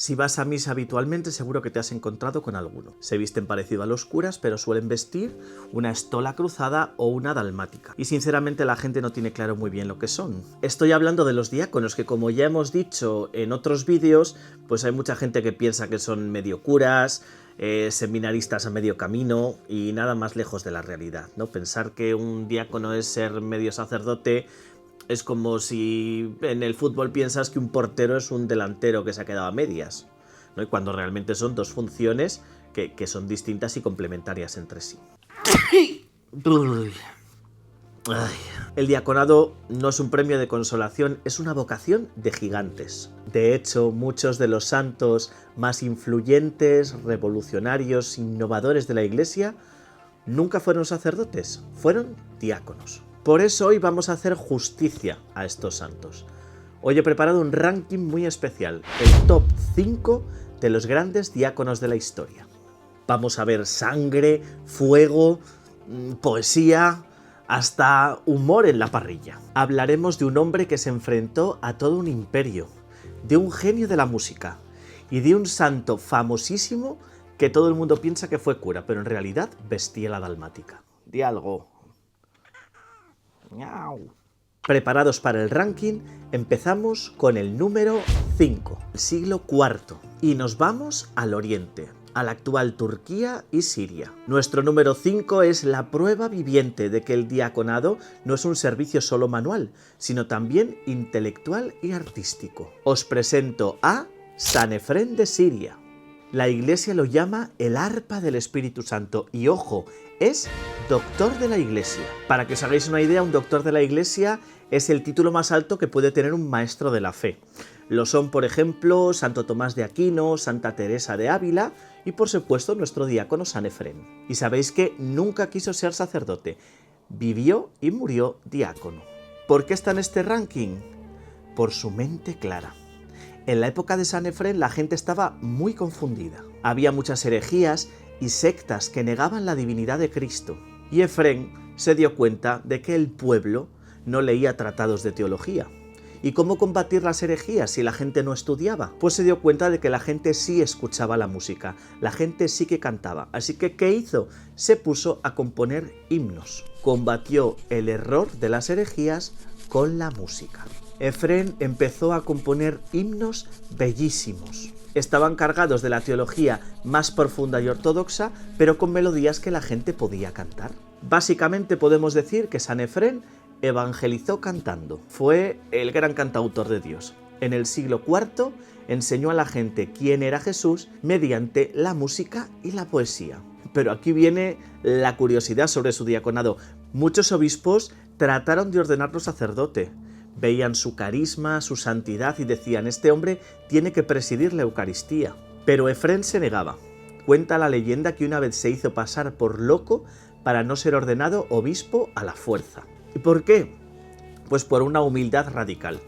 Si vas a misa habitualmente, seguro que te has encontrado con alguno. Se visten parecido a los curas, pero suelen vestir una estola cruzada o una dalmática. Y sinceramente la gente no tiene claro muy bien lo que son. Estoy hablando de los diáconos, que como ya hemos dicho en otros vídeos, pues hay mucha gente que piensa que son medio curas, seminaristas a medio camino y nada más lejos de la realidad, ¿no? Pensar que un diácono es ser medio sacerdote es como si en el fútbol piensas que un portero es un delantero que se ha quedado a medias, ¿no? Y cuando realmente son dos funciones que son distintas y complementarias entre sí. El diaconado no es un premio de consolación, es una vocación de gigantes. De hecho, muchos de los santos más influyentes, revolucionarios, innovadores de la Iglesia nunca fueron sacerdotes, fueron diáconos. Por eso hoy vamos a hacer justicia a estos santos. Hoy he preparado un ranking muy especial, el top 5 de los grandes diáconos de la historia. Vamos a ver sangre, fuego, poesía, hasta humor en la parrilla. Hablaremos de un hombre que se enfrentó a todo un imperio, de un genio de la música y de un santo famosísimo que todo el mundo piensa que fue cura, pero en realidad vestía la dalmática. Di algo. Preparados para el ranking, empezamos con el número 5, el siglo IV, y nos vamos al oriente, a la actual Turquía y Siria. Nuestro número 5 es la prueba viviente de que el diaconado no es un servicio solo manual, sino también intelectual y artístico. Os presento a San Efrén de Siria. La Iglesia lo llama el arpa del Espíritu Santo y, ojo, es doctor de la Iglesia. Para que os hagáis una idea, un doctor de la Iglesia es el título más alto que puede tener un maestro de la fe. Lo son, por ejemplo, Santo Tomás de Aquino, Santa Teresa de Ávila y, por supuesto, nuestro diácono San Efrén. Y sabéis que nunca quiso ser sacerdote, vivió y murió diácono. ¿Por qué está en este ranking? Por su mente clara. En la época de San Efrén la gente estaba muy confundida. Había muchas herejías y sectas que negaban la divinidad de Cristo. Y Efrén se dio cuenta de que el pueblo no leía tratados de teología. ¿Y cómo combatir las herejías si la gente no estudiaba? Pues se dio cuenta de que la gente sí escuchaba la música, la gente sí que cantaba. Así que, ¿qué hizo? Se puso a componer himnos. Combatió el error de las herejías con la música. Efrén empezó a componer himnos bellísimos. Estaban cargados de la teología más profunda y ortodoxa, pero con melodías que la gente podía cantar. Básicamente podemos decir que San Efrén evangelizó cantando. Fue el gran cantautor de Dios. En el siglo IV enseñó a la gente quién era Jesús mediante la música y la poesía. Pero aquí viene la curiosidad sobre su diaconado. Muchos obispos trataron de ordenarlo sacerdote. Veían su carisma, su santidad y decían: este hombre tiene que presidir la Eucaristía. Pero Efrén se negaba. Cuenta la leyenda que una vez se hizo pasar por loco para no ser ordenado obispo a la fuerza. ¿Y por qué? Pues por una humildad radical.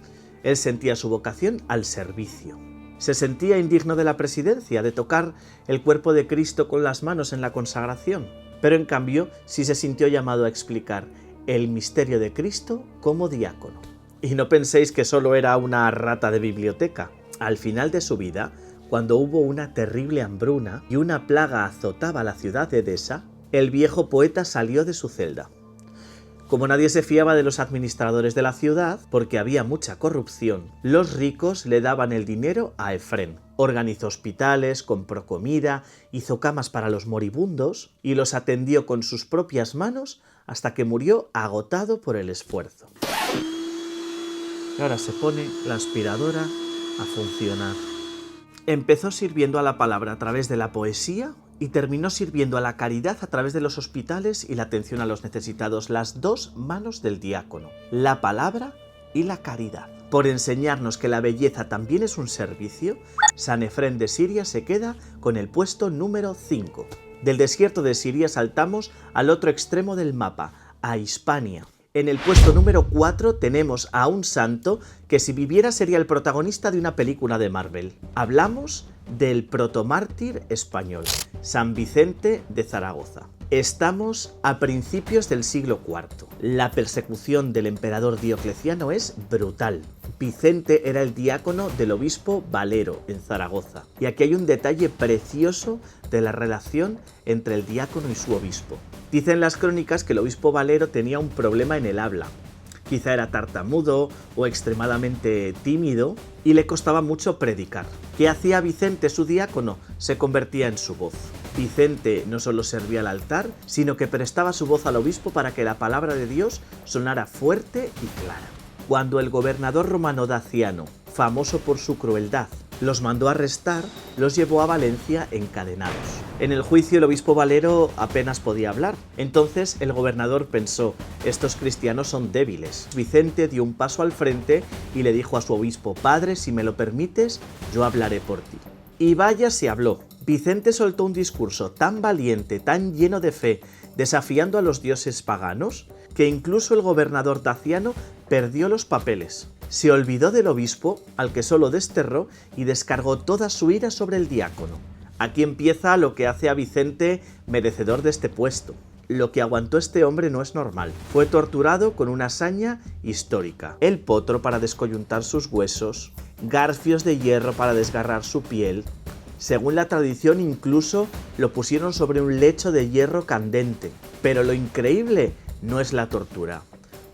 Él sentía su vocación al servicio. Se sentía indigno de la presidencia, de tocar el cuerpo de Cristo con las manos en la consagración. Pero en cambio sí se sintió llamado a explicar el misterio de Cristo como diácono. Y no penséis que solo era una rata de biblioteca. Al final de su vida, cuando hubo una terrible hambruna y una plaga azotaba la ciudad de Edesa, el viejo poeta salió de su celda. Como nadie se fiaba de los administradores de la ciudad, porque había mucha corrupción, los ricos le daban el dinero a Efrén. Organizó hospitales, compró comida, hizo camas para los moribundos y los atendió con sus propias manos hasta que murió agotado por el esfuerzo. Y ahora se pone la aspiradora a funcionar. Empezó sirviendo a la palabra a través de la poesía y terminó sirviendo a la caridad a través de los hospitales y la atención a los necesitados, las dos manos del diácono, la palabra y la caridad. Por enseñarnos que la belleza también es un servicio, San Efrén de Siria se queda con el puesto número 5. Del desierto de Siria saltamos al otro extremo del mapa, a Hispania. En el puesto número 4 tenemos a un santo que si viviera sería el protagonista de una película de Marvel. Hablamos del protomártir español, San Vicente de Zaragoza. Estamos a principios del siglo IV. La persecución del emperador Diocleciano es brutal. Vicente era el diácono del obispo Valero en Zaragoza. Y aquí hay un detalle precioso de la relación entre el diácono y su obispo. Dicen las crónicas que el obispo Valero tenía un problema en el habla. Quizá era tartamudo o extremadamente tímido y le costaba mucho predicar. ¿Qué hacía Vicente, su diácono? Se convertía en su voz. Vicente no solo servía al altar, sino que prestaba su voz al obispo para que la palabra de Dios sonara fuerte y clara. Cuando el gobernador romano Daciano, famoso por su crueldad, los mandó arrestar, los llevó a Valencia encadenados. En el juicio el obispo Valero apenas podía hablar. Entonces el gobernador pensó, estos cristianos son débiles. Vicente dio un paso al frente y le dijo a su obispo, padre, si me lo permites, yo hablaré por ti. Y vaya si habló. Vicente soltó un discurso tan valiente, tan lleno de fe, desafiando a los dioses paganos, que incluso el gobernador Daciano perdió los papeles. Se olvidó del obispo, al que solo desterró, y descargó toda su ira sobre el diácono. Aquí empieza lo que hace a Vicente merecedor de este puesto. Lo que aguantó este hombre no es normal. Fue torturado con una saña histórica. El potro para descoyuntar sus huesos, garfios de hierro para desgarrar su piel. Según la tradición, incluso lo pusieron sobre un lecho de hierro candente. Pero lo increíble no es la tortura,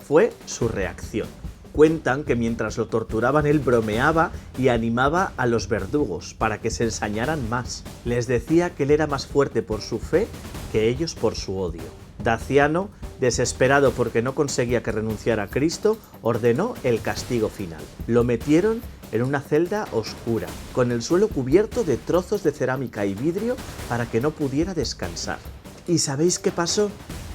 fue su reacción. Cuentan que mientras lo torturaban él bromeaba y animaba a los verdugos para que se ensañaran más. Les decía que él era más fuerte por su fe que ellos por su odio. Daciano, desesperado porque no conseguía que renunciara a Cristo, ordenó el castigo final. Lo metieron en una celda oscura, con el suelo cubierto de trozos de cerámica y vidrio para que no pudiera descansar. ¿Y sabéis qué pasó?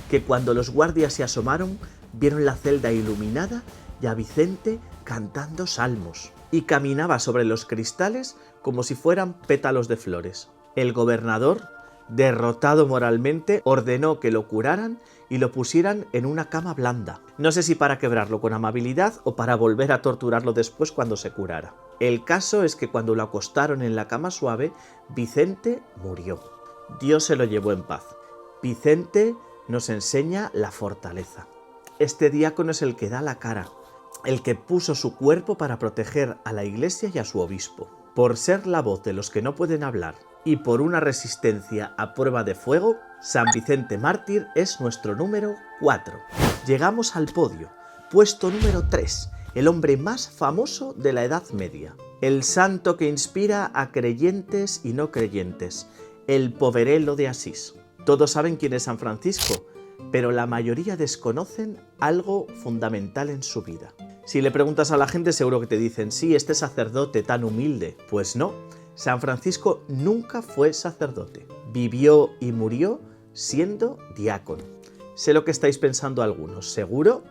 Que cuando los guardias se asomaron, vieron la celda iluminada y a Vicente cantando salmos. Y caminaba sobre los cristales como si fueran pétalos de flores. El gobernador, derrotado moralmente, ordenó que lo curaran y lo pusieran en una cama blanda. No sé si para quebrarlo con amabilidad o para volver a torturarlo después cuando se curara. El caso es que cuando lo acostaron en la cama suave, Vicente murió. Dios se lo llevó en paz. Vicente nos enseña la fortaleza. Este diácono es el que da la cara, el que puso su cuerpo para proteger a la iglesia y a su obispo. Por ser la voz de los que no pueden hablar y por una resistencia a prueba de fuego, San Vicente Mártir es nuestro número 4. Llegamos al podio, puesto número 3, el hombre más famoso de la Edad Media. El santo que inspira a creyentes y no creyentes, el poverello de Asís. Todos saben quién es San Francisco, pero la mayoría desconocen algo fundamental en su vida. Si le preguntas a la gente seguro que te dicen, sí, este sacerdote tan humilde. Pues no, San Francisco nunca fue sacerdote. Vivió y murió siendo diácono. Sé lo que estáis pensando algunos, ¿seguro?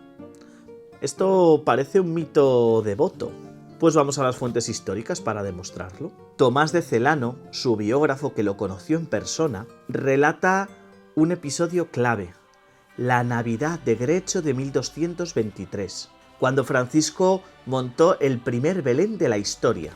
Esto parece un mito devoto. Pues vamos a las fuentes históricas para demostrarlo. Tomás de Celano, su biógrafo que lo conoció en persona, relata un episodio clave, la Navidad de Grecho de 1223, cuando Francisco montó el primer Belén de la historia.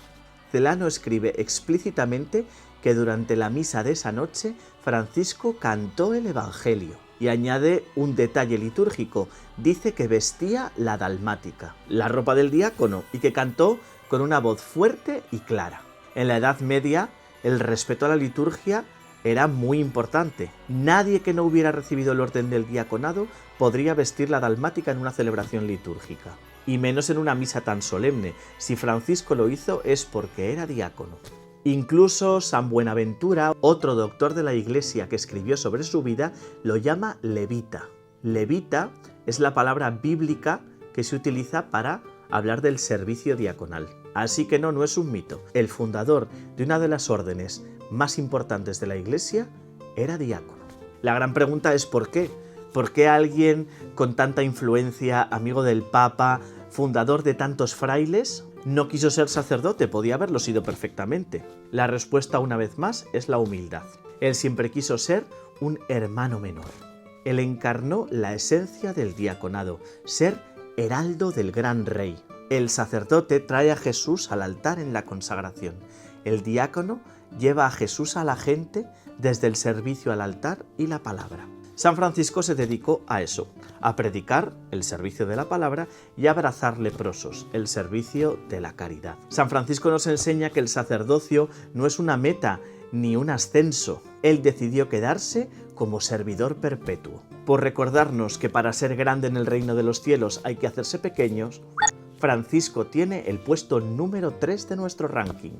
Celano escribe explícitamente que durante la misa de esa noche Francisco cantó el Evangelio y añade un detalle litúrgico, dice que vestía la dalmática, la ropa del diácono, y que cantó con una voz fuerte y clara. En la Edad Media, el respeto a la liturgia era muy importante. Nadie que no hubiera recibido el orden del diaconado podría vestir la dalmática en una celebración litúrgica, y menos en una misa tan solemne. Si Francisco lo hizo es porque era diácono. Incluso San Buenaventura, otro doctor de la Iglesia que escribió sobre su vida, lo llama levita. Levita es la palabra bíblica que se utiliza para hablar del servicio diaconal. Así que no es un mito. El fundador de una de las órdenes más importantes de la Iglesia era diácono. La gran pregunta es ¿por qué? ¿Por qué alguien con tanta influencia, amigo del Papa, fundador de tantos frailes, no quiso ser sacerdote? Podía haberlo sido perfectamente. La respuesta, una vez más, es la humildad. Él siempre quiso ser un hermano menor. Él encarnó la esencia del diaconado, ser heraldo del gran rey. El sacerdote trae a Jesús al altar en la consagración. El diácono lleva a Jesús a la gente desde el servicio al altar y la palabra. San Francisco se dedicó a eso, a predicar el servicio de la palabra y a abrazar leprosos, el servicio de la caridad. San Francisco nos enseña que el sacerdocio no es una meta ni un ascenso. Él decidió quedarse como servidor perpetuo. Por recordarnos que para ser grande en el reino de los cielos hay que hacerse pequeños, Francisco tiene el puesto número 3 de nuestro ranking.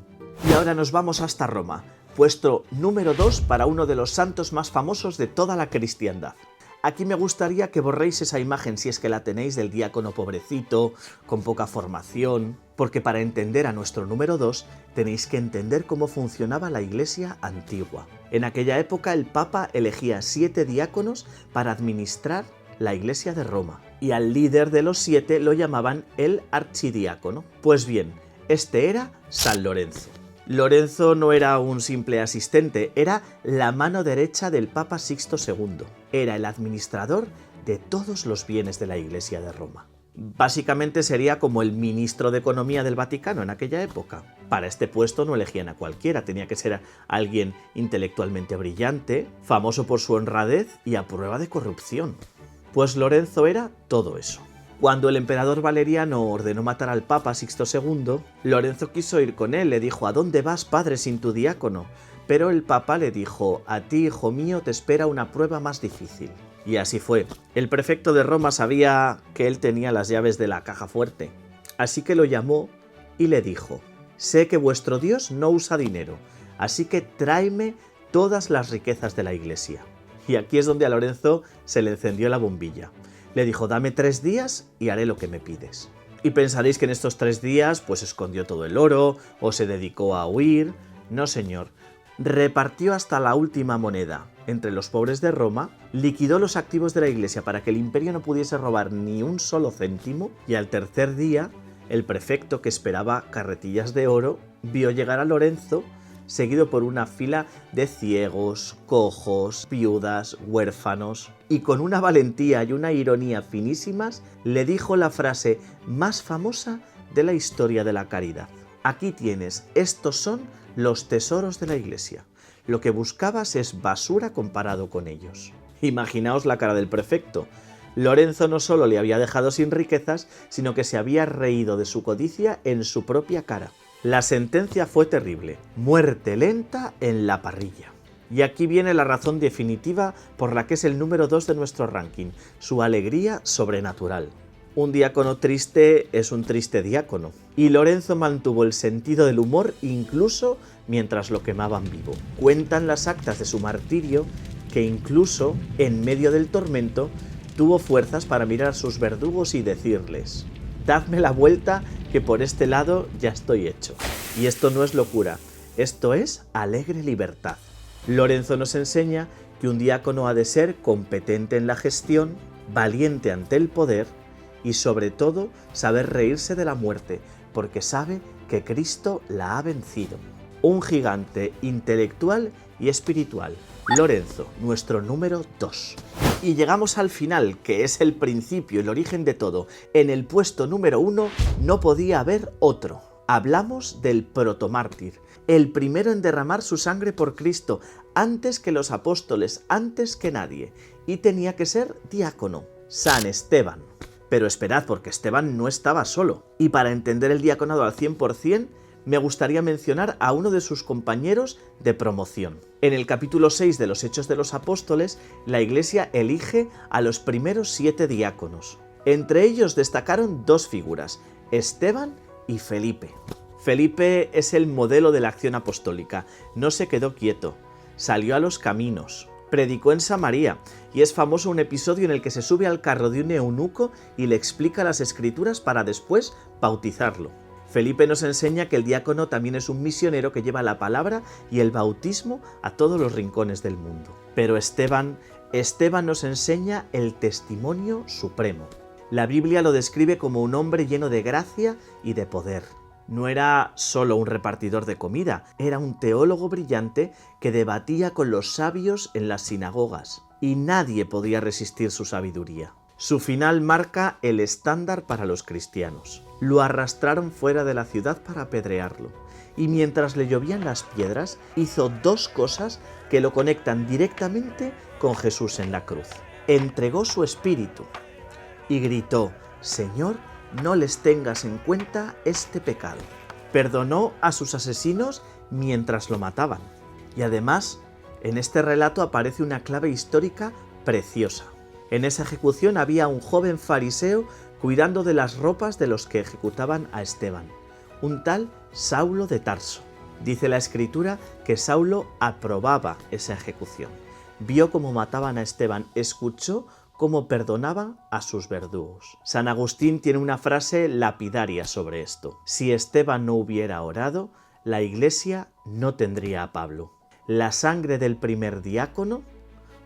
Y ahora nos vamos hasta Roma, puesto número 2 para uno de los santos más famosos de toda la cristiandad. Aquí me gustaría que borréis esa imagen, si es que la tenéis, del diácono pobrecito, con poca formación, porque para entender a nuestro número 2 tenéis que entender cómo funcionaba la Iglesia antigua. En aquella época el Papa elegía 7 diáconos para administrar la Iglesia de Roma, y al líder de los 7 lo llamaban el archidiácono. Pues bien, este era San Lorenzo. Lorenzo no era un simple asistente, era la mano derecha del Papa Sixto II. Era el administrador de todos los bienes de la Iglesia de Roma. Básicamente sería como el ministro de Economía del Vaticano en aquella época. Para este puesto no elegían a cualquiera, tenía que ser alguien intelectualmente brillante, famoso por su honradez y a prueba de corrupción. Pues Lorenzo era todo eso. Cuando el emperador Valeriano ordenó matar al Papa Sixto II, Lorenzo quiso ir con él, le dijo: ¿a dónde vas, padre, sin tu diácono? Pero el Papa le dijo: a ti, hijo mío, te espera una prueba más difícil. Y así fue. El prefecto de Roma sabía que él tenía las llaves de la caja fuerte, así que lo llamó y le dijo: sé que vuestro Dios no usa dinero, así que tráeme todas las riquezas de la Iglesia. Y aquí es donde a Lorenzo se le encendió la bombilla. Le dijo: dame 3 días y haré lo que me pides. Y pensaréis que en estos 3 días pues escondió todo el oro o se dedicó a huir. No, señor. Repartió hasta la última moneda entre los pobres de Roma, liquidó los activos de la Iglesia para que el imperio no pudiese robar ni un solo céntimo, y al tercer día el prefecto, que esperaba carretillas de oro, vio llegar a Lorenzo seguido por una fila de ciegos, cojos, viudas, huérfanos, y con una valentía y una ironía finísimas le dijo la frase más famosa de la historia de la caridad: aquí tienes, estos son los tesoros de la Iglesia. Lo que buscabas es basura comparado con ellos. Imaginaos la cara del prefecto. Lorenzo no solo le había dejado sin riquezas, sino que se había reído de su codicia en su propia cara. La sentencia fue terrible: muerte lenta en la parrilla. Y aquí viene la razón definitiva por la que es el número 2 de nuestro ranking: su alegría sobrenatural. Un diácono triste es un triste diácono, y Lorenzo mantuvo el sentido del humor incluso mientras lo quemaban vivo. Cuentan las actas de su martirio que incluso en medio del tormento tuvo fuerzas para mirar a sus verdugos y decirles: dadme la vuelta, que por este lado ya estoy hecho. Y esto no es locura, esto es alegre libertad. Lorenzo nos enseña que un diácono ha de ser competente en la gestión, valiente ante el poder y sobre todo saber reírse de la muerte, porque sabe que Cristo la ha vencido. Un gigante intelectual y espiritual. Lorenzo, nuestro número 2. Y llegamos al final, que es el principio, el origen de todo. En el puesto número 1 no podía haber otro. Hablamos del protomártir, el primero en derramar su sangre por Cristo, antes que los apóstoles, antes que nadie. Y tenía que ser diácono, San Esteban. Pero esperad, porque Esteban no estaba solo. Y para entender el diaconado al 100%, me gustaría mencionar a uno de sus compañeros de promoción. En el capítulo 6 de los Hechos de los Apóstoles, la Iglesia elige a los primeros 7 diáconos. Entre ellos destacaron 2 figuras, Esteban y Felipe. Felipe es el modelo de la acción apostólica. No se quedó quieto, salió a los caminos, predicó en Samaria, y es famoso un episodio en el que se sube al carro de un eunuco y le explica las Escrituras para después bautizarlo. Felipe nos enseña que el diácono también es un misionero que lleva la palabra y el bautismo a todos los rincones del mundo. Pero Esteban nos enseña el testimonio supremo. La Biblia lo describe como un hombre lleno de gracia y de poder. No era solo un repartidor de comida, era un teólogo brillante que debatía con los sabios en las sinagogas, y nadie podía resistir su sabiduría. Su final marca el estándar para los cristianos. Lo arrastraron fuera de la ciudad para apedrearlo, y mientras le llovían las piedras, hizo dos cosas que lo conectan directamente con Jesús en la cruz. Entregó su espíritu y gritó: Señor, no les tengas en cuenta este pecado. Perdonó a sus asesinos mientras lo mataban. Y además, en este relato aparece una clave histórica preciosa. En esa ejecución había un joven fariseo cuidando de las ropas de los que ejecutaban a Esteban, un tal Saulo de Tarso. Dice la Escritura que Saulo aprobaba esa ejecución. Vio cómo mataban a Esteban, escuchó cómo perdonaban a sus verdugos. San Agustín tiene una frase lapidaria sobre esto: si Esteban no hubiera orado, la Iglesia no tendría a Pablo. La sangre del primer diácono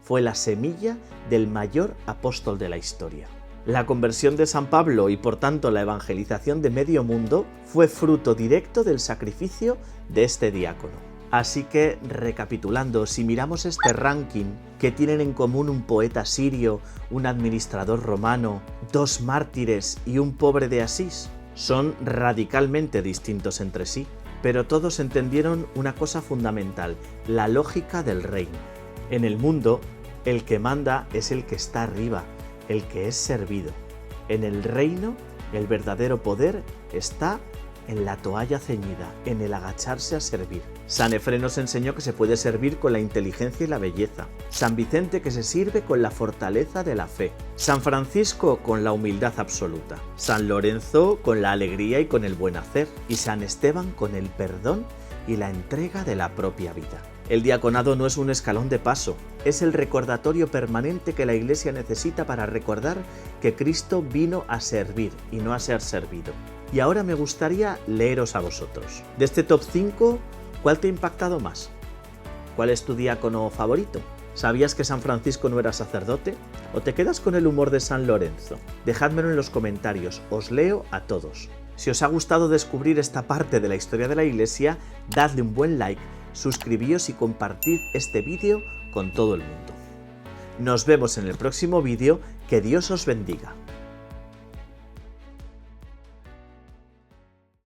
fue la semilla del mayor apóstol de la historia. La conversión de San Pablo y por tanto la evangelización de medio mundo fue fruto directo del sacrificio de este diácono. Así que, recapitulando, si miramos este ranking que tienen en común un poeta sirio, un administrador romano, dos mártires y un pobre de Asís, son radicalmente distintos entre sí, pero todos entendieron una cosa fundamental: la lógica del reino. En el mundo, el que manda es el que está arriba, el que es servido. En el reino, el verdadero poder está en la toalla ceñida, en el agacharse a servir. San Efrén nos enseñó que se puede servir con la inteligencia y la belleza. San Vicente que se sirve con la fortaleza de la fe. San Francisco con la humildad absoluta. San Lorenzo con la alegría y con el buen hacer. Y San Esteban con el perdón y la entrega de la propia vida. El diaconado no es un escalón de paso, es el recordatorio permanente que la Iglesia necesita para recordar que Cristo vino a servir y no a ser servido. Y ahora me gustaría leeros a vosotros. De este top 5, ¿cuál te ha impactado más? ¿Cuál es tu diácono favorito? ¿Sabías que San Francisco no era sacerdote? ¿O te quedas con el humor de San Lorenzo? Dejádmelo en los comentarios, os leo a todos. Si os ha gustado descubrir esta parte de la historia de la Iglesia, dadle un buen like, suscribíos y compartid este vídeo con todo el mundo. Nos vemos en el próximo vídeo, que Dios os bendiga.